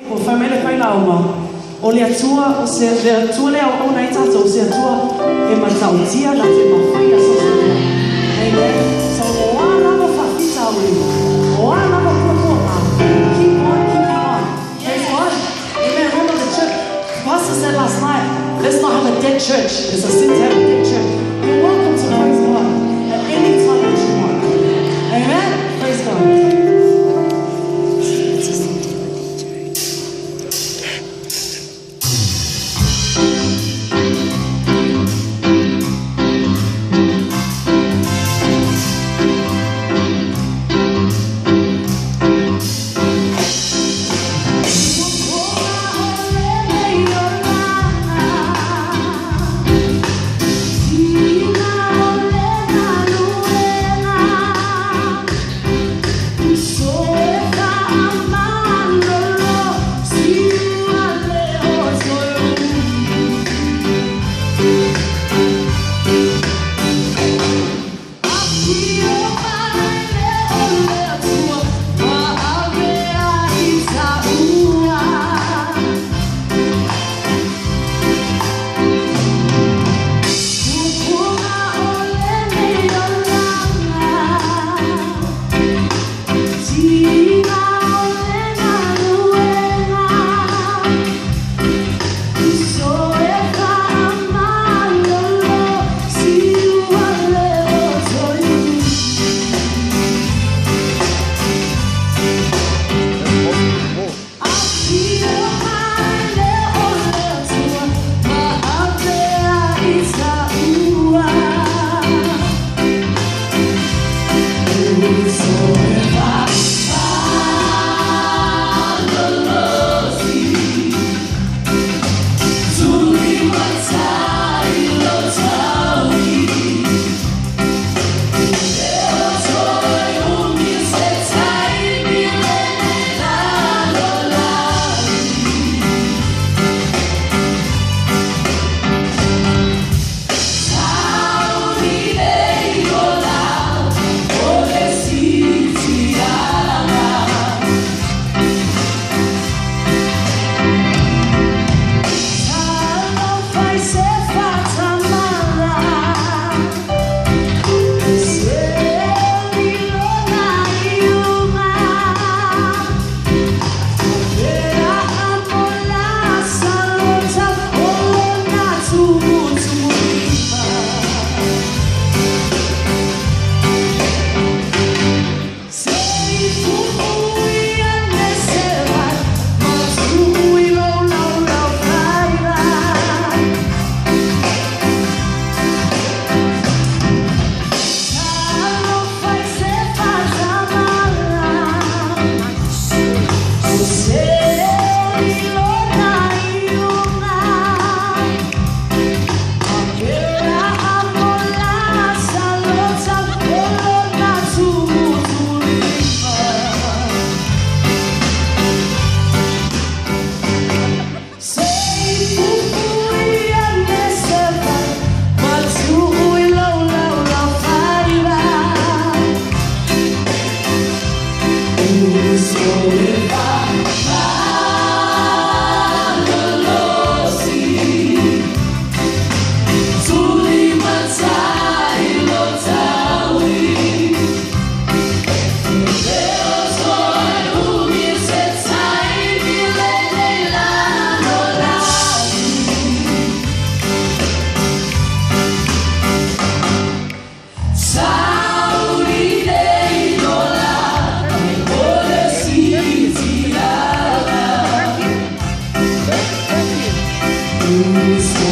O whaimele kai la oma. O le atua o se le atua le au nei tata o se atua e matautia na te mawhaia sa solia. Amen. So o ana mo whawhita ui. O ana mo kuakuanga. Keep on keeping on. Praise God. Amen. Remember the church. Pastor said last night, let's not have a dead church. It's a sin to have a dead church. You're welcome to praise God at any time that you want. Amen. Praise God. Please.